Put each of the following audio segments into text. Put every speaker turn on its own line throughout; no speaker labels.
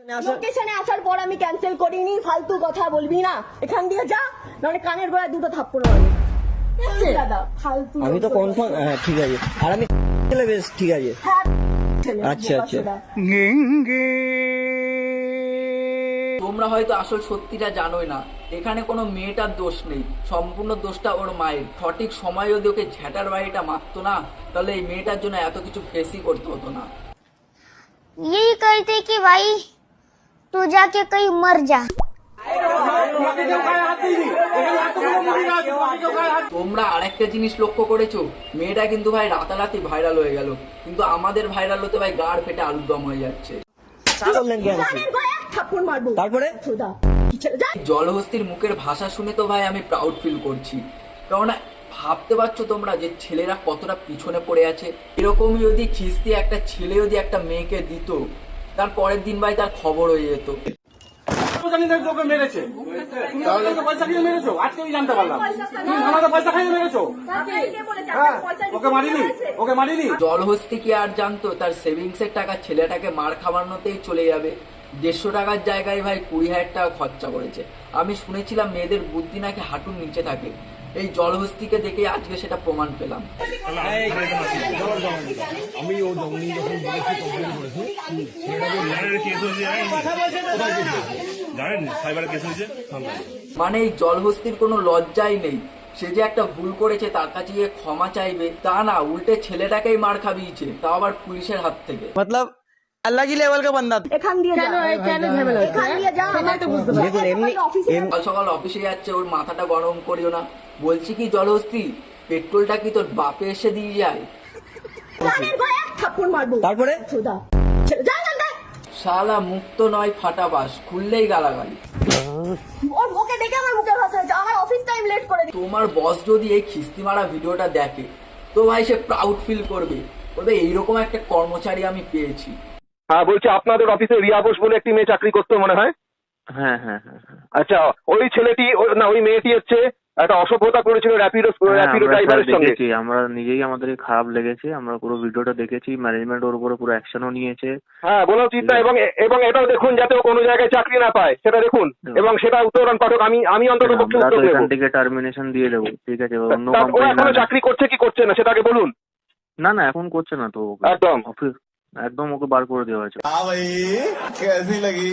লোকেশনে আসার পর আমি ক্যান্সেল করিনি, ফালতু কথা বলবি না, এখান দিয়ে যা, নাহলে কানের গোড়ায় দুটো থাপ্পড় মারবো। দাদা ফালতু,
আমি তো কনফার্ম, হ্যাঁ ঠিক আছে। আর আমি বেশ ঠিক আছে। আচ্ছা আচ্ছা।
তোমরা হয়তো আসল সত্যিটা জানোই না, এখানে কোনো মেয়েটার দোষ নেই, সম্পূর্ণ দোষটা ওর মায়ের। সঠিক সময় যদি ওকে ঝ্যাটার বাড়িটা মারতো না, তাহলে এই মেয়েটার জন্য এত কিছু ফেসই করতে হতো না।
यही कहते कि भाई तू जाके कहीं मर जा।
তোমরা আরেকটা জিনিস লক্ষ্য করেছো, মেয়েটা কিন্তু ভাই রাতারাতি ভাইরাল হয়ে গেল, কিন্তু আমাদের ভাইরাল হতে ভাই গাড় ফেটে আলুর দম হয়ে যাচ্ছে।
তারপরে
জলহস্তির মুখের ভাষা শুনে তো ভাই আমি প্রাউড ফিল করছি, কারণ ভাবতে পারছো তোমরা যে ছেলেরা কতটা পিছনে পড়ে আছে। এরকমই যদি খিস্তি একটা ছেলে যদি একটা মেয়েকে দিত, তার পরের দিন ভাই তার খবর হয়ে যেত। জলহস্তি কি আর জানতো তার সেভিংস এর টাকা ছেলেটাকে মার খাওয়ানোতেই চলে যাবে। 150 টাকার জায়গায় ভাই 20,000 টাকা খরচা করেছে। আমি শুনেছিলাম মেয়েদের বুদ্ধি নাকি হাঁটুর নিচে থাকে, এই জলহস্তিকে দেখে আজকে সেটা প্রমাণ পেলাম। মানে এই জলহস্তির কোনো লজ্জাই নেই, সে যে একটা ভুল করেছে তার কাছে গিয়ে ক্ষমা চাইবে তা না, উল্টে ছেলেটাকেই মার খাবিয়েছে, তাও আবার পুলিশের হাত থেকে।
মতলব আল্লাহ কি লেভেল কা বান্দা।
এখান দিয়ে যা, কেন ঝামেলা হচ্ছে, এখান দিয়ে যা, আমার তো বুঝতে পারছি।
দেখুন এমনি
সকাল সকাল অফিসে যাচ্ছে, ওর মাথাটা গরম করিও না। বলছি কি জলহস্তি, পেট্রোলটা কি তোর বাপে এসে দিয়ে যায়?
কানের গোড়ায় এক থাপ্পড় মারবো।
তারপরে
চোদা যা যা যা।
শালা মুক্ত নয় ফাটাবাস, খুললেই গালাগালি।
ওকে দেখে আমার মুখে ভাষা হয়েছে, আমার অফিস টাইম লেট করে দিই।
তোমার বস যদি এই খিস্তি মারা ভিডিওটা দেখে, তো ভাই সে প্রাউড ফিল করবে, বলবে এইরকম একটা কর্মচারী আমি পেয়েছি।
হ্যাঁ বলছি, আপনাদের অফিসে রিয়া ঘোষ বলে একটি মেয়ে চাকরি করতো মনে হয়।
হ্যাঁ হ্যাঁ হ্যাঁ।
আচ্ছা, ওই ছেলেটি না ওই মেয়েটি হচ্ছে একটা অসভ্যতা করেছিল র্যাপিডো ড্রাইভারের সঙ্গে।
দেখেছি, আমরা নিজেই আমাদের খারাপ লেগেছে, আমরা পুরো ভিডিওটা দেখেছি, ম্যানেজমেন্ট ওর উপরে পুরো অ্যাকশনও নিয়েছে।
হ্যাঁ বলা উচিত না, এবং এটাও দেখুন যাতে ও কোনো জায়গায় চাকরি না পায়, সেটা দেখুন, এবং সেটা উত্তরণ পাঠক আমি অন্তত পক্ষে উত্তর দেব।
এখান থেকে টার্মিনেশন দিয়ে দেবো, ঠিক আছে? অন্য
ও
কোম্পানি
এখনো চাকরি করছে কি করছে না সেটাকে বলুন।
না না, এখন করছে না তো,
একদম
অফিস একদম ওকে বার করে দেওয়া হয়েছে।
कैसी लगी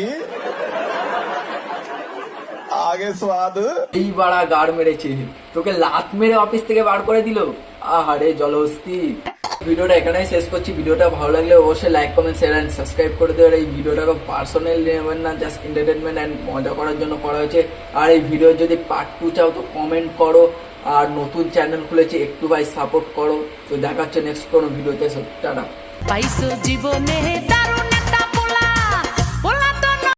आगे स्वाद।
এই বাড়া গাড় মেরেছে, তোকে লাত মেরে অফিস থেকে বার করে দিল। আহারে জলহস্তি। ভিডিওটা এখানেই শেষ করছি। ভিডিওটা ভালো লাগলে অবশ্যই like comment share and subscribe করে দেবেন। এই ভিডিওটাকে পার্সোনাল নেবেন না, জাস্ট এন্টারটেনমেন্ট এন্ড মজা করার জন্য করা হয়েছে। আর এই ভিডিওর যদি পার্ট 2 চাও তো কমেন্ট করো, আর নতুন চ্যানেল খুলেছে একটু ভাই সাপোর্ট করো। তো দেখা হচ্ছে নেক্সট কোনো ভিডিওতে। টাটা।
পাইছো জীবনে